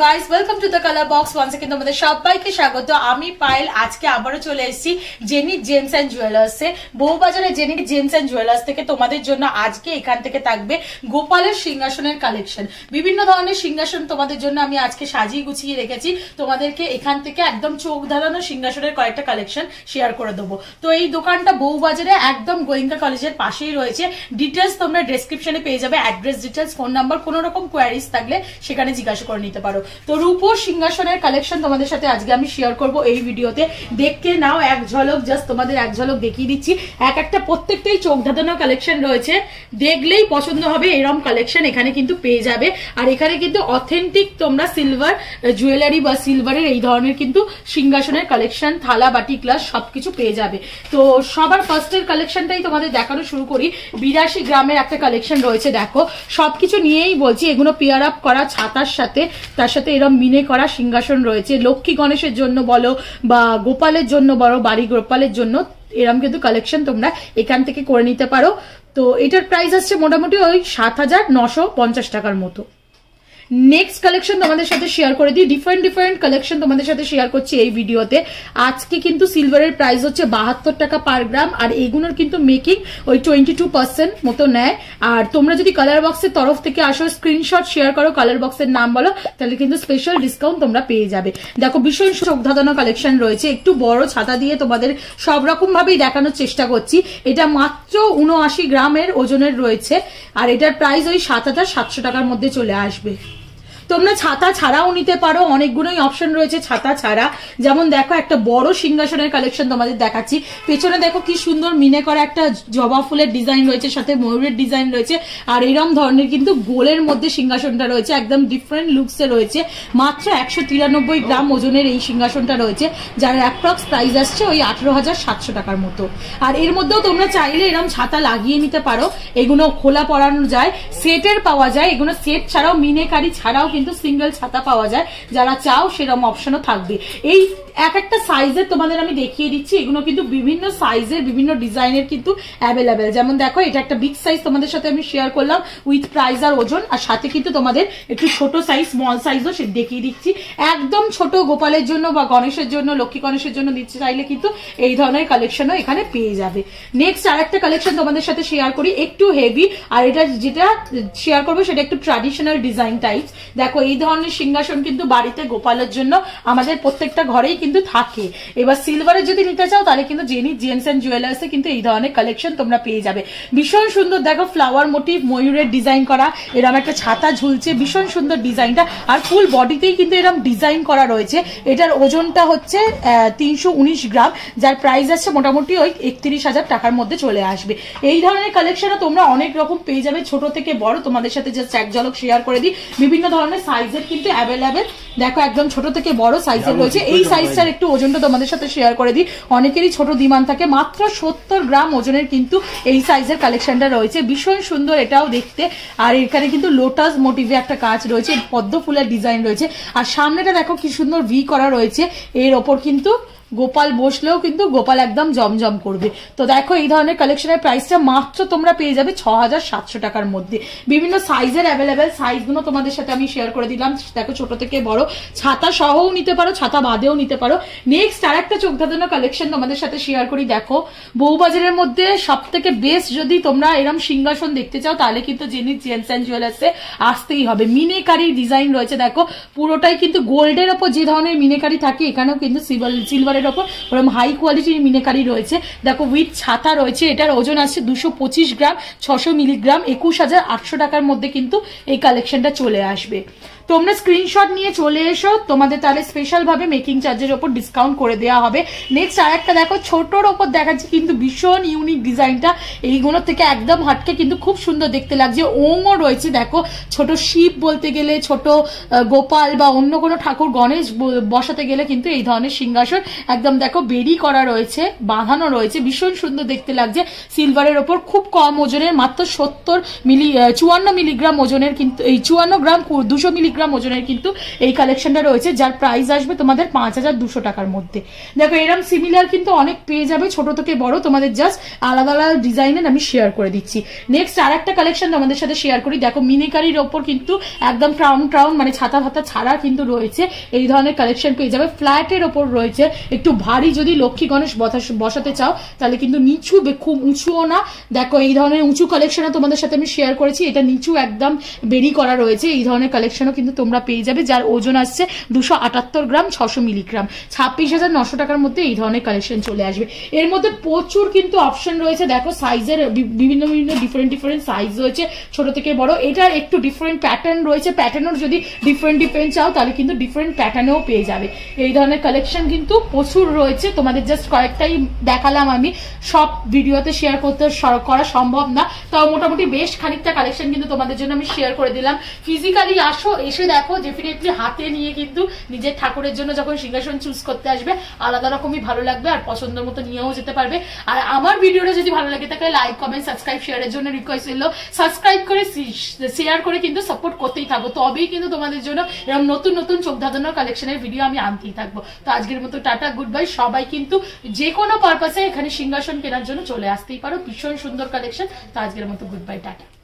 Guys, welcome to the colour box. Once again তোমাদের সবাইকে স্বাগত। আমি পায়েল আজকে আবারও চলে এসেছি জেনিথ জেমস এন্ড জুয়েলার্সে, বউবাজারে জেনিথ জেমস এন্ড জুয়েলার্স থেকে। তোমাদের জন্য আজকে এখান থেকে থাকবে গোপালের সিংহাসনের কালেকশন। বিভিন্ন ধরনের সিংহাসন তোমাদের জন্য আমি আজকে সাজিয়ে গুছিয়ে রেখেছি। তোমাদেরকে এখান থেকে একদম চোখ ধাঁধানো সিংহাসনের কয়েকটা কালেকশন শেয়ার করে দেবো। তো এই দোকানটা বউবাজারে একদম গোয়েঙ্কা কলেজের পাশেই রয়েছে। ডিটেলস তোমরা ডেসক্রিপশনে পেয়ে যাবে, অ্যাড্রেস ডিটেলস, ফোন নাম্বার। কোনো রকম কোয়ারিজ থাকলে সেখানে জিজ্ঞাসা করে নিতে পারো। তো রূপোর সিংহাসনের কালেকশন তোমাদের সাথে আজকে আমি শেয়ার করব এই ভিডিওতে। দেখতে নাও এক ঝলক, জাস্ট তোমাদের এক ঝলক দেখিয়ে দিচ্ছি। এক একটা প্রত্যেকটাই চোখ ধাঁধানো কালেকশন রয়েছে, দেখলেই পছন্দ হবে এরকম কালেকশন এখানে কিন্তু পেয়ে যাবে। আর এখানে কিন্তু অথেন্টিক তোমরা সিলভার জুয়েলারি বা সিলভারের এই ধরনের কিন্তু সিংহাসনের কালেকশন, থালা বাটি গ্লাস সবকিছু পেয়ে যাবে। তো সবার ফার্স্টের কালেকশনটাই তোমাদের দেখানো শুরু করি। 82 গ্রামের একটা কালেকশন রয়েছে, দেখো সবকিছু নিয়েই বলছি। এগুলো পেয়ার আপ করা ছাতার সাথে, তার সাথে এরকম মিনে করা সিংহাসন রয়েছে। লক্ষ্মী গণেশের জন্য বলো বা গোপালের জন্য বলো, বাড়ি গোপালের জন্য এরকম কিন্তু কালেকশন তোমরা এখান থেকে করে নিতে পারো। তো এটার প্রাইস আসছে মোটামুটি ওই 7,950 টাকার মতো। নেক্সট কালেকশন তোমাদের সাথে শেয়ার করে দিই। ডিফারেন্ট কালেকশন তোমাদের সাথে শেয়ার করছি এই ভিডিওতে। আজকে কিন্তু সিলভারের প্রাইস হচ্ছে 72 টাকা পার গ্রাম, আর এইগুলোর কিন্তু মেকিং ওই 22% মতো নেয়। আর তোমরা যদি কালার বক্সের তরফ থেকে আসো, স্ক্রিনশট শেয়ার করো, কালার বক্সের নাম বলো, তাহলে কিন্তু স্পেশাল ডিসকাউন্ট তোমরা পেয়ে যাবে। দেখো ভীষণ চোখ ধাঁধানো কালেকশন রয়েছে। একটু বড় ছাতা দিয়ে তোমাদের সব রকম ভাবেই দেখানোর চেষ্টা করছি। এটা মাত্র 79 গ্রামের ওজনের রয়েছে, আর এটার প্রাইস ওই 7,700 টাকার মধ্যে চলে আসবে। তোমরা ছাতা ছাড়াও নিতে পারো, অনেকগুলোই অপশন রয়েছে ছাতা ছাড়া। যেমন দেখো একটা বড় সিংহাসনের কালেকশন তোমাদের দেখাচ্ছি। পেছনে দেখো কি সুন্দর মিনে করা একটা জবা ফুলের ডিজাইন রয়েছে, সাথে ময়ূরের ডিজাইন রয়েছে। আর এরকম ধরনের কিন্তু গোলের মধ্যে সিংহাসনটা রয়েছে, একদম ডিফারেন্ট লুকসে রয়েছে। মাত্র 193 গ্রাম ওজনের এই সিংহাসনটা রয়েছে, যার অ্যাপ্রক্স প্রাইস আসছে ওই 18,700 টাকার মতো। আর এর মধ্যেও তোমরা চাইলে এরকম ছাতা লাগিয়ে নিতে পারো, এগুলো খোলা পরানো যায়, সেটের পাওয়া যায়। এগুলো সেট ছাড়াও মিনেকারি ছাড়াও কিন্তু সিঙ্গেল ছাতা পাওয়া যায়, যারা চাও সেরকম অপশনও থাকবে। এই এক একটা সাইজের তোমাদের আমি দেখিয়ে দিচ্ছি। এগুলো কিন্তু বিভিন্ন সাইজের, বিভিন্ন ডিজাইনের কিন্তু অ্যাভেলেবেল। যেমন দেখো এটা একটা বিগ সাইজ তোমাদের সাথে আমি শেয়ার করলাম উইথ প্রাইস আর ওজন, আর সাথে কিন্তু তোমাদের একটু ছোট সাইজ, স্মল সাইজও সে দেখিয়ে দিচ্ছি। একদম ছোট গোপালের জন্য বা গণেশের জন্য, লক্ষ্মী গণেশের জন্য দিচ্ছে চাইলে কিন্তু এই ধরনের কালেকশনও এখানে পেয়ে যাবে। নেক্সট আর একটা কালেকশন তোমাদের সাথে শেয়ার করি, একটু হেভি। আর এটা যেটা শেয়ার করবো সেটা একটু ট্র্যাডিশনাল ডিজাইন টাইপ। দেখো এই ধরনের সিংহাসন কিন্তু বাড়িতে গোপালের জন্য আমাদের প্রত্যেকটা ঘরেই কিন্তু থাকে। এবার সিলভারের যদি নিতে চাও তাহলে কিন্তু জেনিথ জেমস এন্ড জুয়েলার্সে কিন্তু এই ধরনের কালেকশন তোমরা পেয়ে যাবে। ভীষণ সুন্দর, দেখো ফ্লাওয়ার মোটিভ, ময়ূরের ডিজাইন করা, এরকম একটা ছাতা ঝুলছে, ভীষণ সুন্দর ডিজাইনটা। আর ফুল বডিতেই কিন্তু এরকম ডিজাইন করা রয়েছে। এটার ওজনটা হচ্ছে 319 গ্রাম, যার প্রাইস আছে মোটামুটি ওই 31,000 টাকার মধ্যে চলে আসবে। এই ধরনের কালেকশনও তোমরা অনেক রকম পেয়ে যাবে, ছোট থেকে বড়। তোমাদের সাথে জাস্ট এক ঝলক শেয়ার করে দিই। বিভিন্ন ধরনের সাইজের কিন্তু অ্যাভেলেবেল। দেখো একদম ছোট থেকে বড় সাইজের রয়েছে। এই সাইজটার একটু ওজনটা তোমাদের সাথে শেয়ার করে দিই। অনেকেরই ছোট ডিমান্ড থাকে। মাত্র 70 গ্রাম ওজনের কিন্তু এই সাইজের কালেকশনটা রয়েছে। ভীষণ সুন্দর এটাও দেখতে। আর এখানে কিন্তু লোটাস মোটিভে একটা কাজ রয়েছে, পদ্ম ফুলের ডিজাইন রয়েছে। আর সামনেটা দেখো কি সুন্দর ভি করা রয়েছে। এর ওপর কিন্তু গোপাল বসলেও কিন্তু গোপাল একদম জমজম করবে। তো দেখো এই ধরনের কালেকশনের প্রাইসটা মাত্র তোমরা পেয়ে যাবে 6,700 টাকার মধ্যে। বিভিন্ন সাইজের অ্যাভেলেবেল, সাইজগুলো তোমাদের সাথে আমি শেয়ার করে দিলাম। দেখো ছোট থেকে বড়, ছাতা সহও নিতে পারো, ছাতা বাদেও নিতে পারো। নেক্সট আর একটা চোখ ধাঁধানো কালেকশন তোমাদের সাথে শেয়ার করি। দেখো বউবাজারের মধ্যে সব থেকে বেস্ট যদি তোমরা এরকম সিংহাসন দেখতে চাও তাহলে কিন্তু জেনিথ জেমস এন্ড জুয়েলার্সে আসতেই হবে। মিনেকারি ডিজাইন রয়েছে, দেখো পুরোটাই কিন্তু গোল্ডের ওপর যে ধরনের মিনেকারি থাকে, এখানেও কিন্তু সিলভারের ওপর ওরকম হাই কোয়ালিটির মিনেকারি রয়েছে। দেখো উইথ ছাতা রয়েছে। এটার ওজন আছে 225 গ্রাম, 600 মিলিগ্রাম, 21,800 টাকার মধ্যে কিন্তু এই কালেকশনটা চলে আসবে। তোমরা স্ক্রিনশট নিয়ে চলে এসো, তোমাদের তাহলে স্পেশাল ভাবে মেকিং চার্জের ওপর ডিসকাউন্ট করে দেওয়া হবে। নেক্সট আর একটা দেখো ছোটর ওপর দেখাচ্ছি, কিন্তু ভীষণ ইউনিক ডিজাইনটা। এইগুলোর থেকে একদম হাটকে কিন্তু খুব সুন্দর দেখতে লাগছে। ওংও রয়েছে, দেখো ছোট শিব বলতে গেলে, ছোট গোপাল বা অন্য কোনো ঠাকুর গণেশ বসাতে গেলে কিন্তু এই ধরনের সিংহাসন একদম দেখো বেরি করা রয়েছে, বাঁধানো রয়েছে, ভীষণ সুন্দর দেখতে লাগছে। সিলভারের ওপর খুব কম ওজনের, মাত্র 54 মিলিগ্রাম ওজনের, কিন্তু এই 54 গ্রাম 200 মিলিগ্রাম গ্রাম ওজনের কিন্তু এই কালেকশনটা রয়েছে, যার প্রাইস আসবে তোমাদের 5200 টাকার মধ্যে। দেখো এরকম সিমিলার কিন্তু অনেক পেয়ে যাবে, ছোট থেকে বড়, তোমাদের জাস্ট আলাদা আলাদা ডিজাইনের আমি শেয়ার করে দিচ্ছি। নেক্সট আর একটা কালেকশন তোমাদের সাথে শেয়ার করি। দেখো মিনিকারির ওপর কিন্তু একদম ক্রাউন মানে ছাতা ফাতা ছাড়া কিন্তু রয়েছে এই ধরনের কালেকশন পেয়ে যাবে। ফ্ল্যাটের ওপর রয়েছে, একটু ভারী যদি লক্ষ্মী গণেশ বসাতে চাও তাহলে কিন্তু নিচু, খুব উঁচুও না। দেখো এই ধরনের উঁচু কালেকশনও তোমাদের সাথে আমি শেয়ার করেছি, এটা নিচু একদম বেরি করা রয়েছে। এই ধরনের কালেকশনও কিন্তু তোমরা পেয়ে যাবে, যার ওজন আসছে 278 গ্রাম 600 মিলিগ্রাম, 26,900 টাকার মধ্যে এই ধরনের কালেকশন চলে আসবে। এর মধ্যে প্রচুর কিন্তু অপশন রয়েছে। দেখো সাইজের বিভিন্ন ডিফারেন্ট সাইজ রয়েছে, ছোট থেকে বড়। এটার একটু ডিফারেন্ট প্যাটার্ন রয়েছে, প্যাটার্নের যদি ডিফারেন্ট চাও তাহলে কিন্তু ডিফারেন্ট প্যাটার্নেও পেয়ে যাবে। এই ধরনের কালেকশন কিন্তু প্রচুর রয়েছে, তোমাদের জাস্ট কয়েকটাই দেখালাম আমি, সব ভিডিওতে শেয়ার করা সম্ভব না, তাও মোটামুটি বেশ খানিকটা কালেকশন কিন্তু তোমাদের জন্য আমি শেয়ার করে দিলাম। ফিজিক্যালি আসো, এসে দেখো, ডেফিনেটলি হাতে নিয়ে কিন্তু নিজের ঠাকুরের জন্য যখন সিংহাসন চুজ করতে আসবে আলাদা রকমই ভালো লাগবে, আর পছন্দের মতো নিয়েও যেতে পারবে। আর আমার ভিডিওটা যদি ভালো লাগে তাহলে লাইক কমেন্ট সাবস্ক্রাইব শেয়ারের জন্য রিকোয়েস্ট এলো, সাবস্ক্রাইব করে শেয়ার করে কিন্তু সাপোর্ট করতেই থাকবো, তবেই কিন্তু তোমাদের জন্য এরকম নতুন নতুন চোখ ধাঁধানোর কালেকশনের ভিডিও আমি আনতেই থাকবো। তো আজকের মতো টাটা, গুড বাই। সবাই কিন্তু যে কোনো পারপাসে এখানে সিংহাসন কেনার জন্য চলে আসতেই পারো, ভীষণ সুন্দর কালেকশন। তো আজকের মতো গুড বাই, টাটা।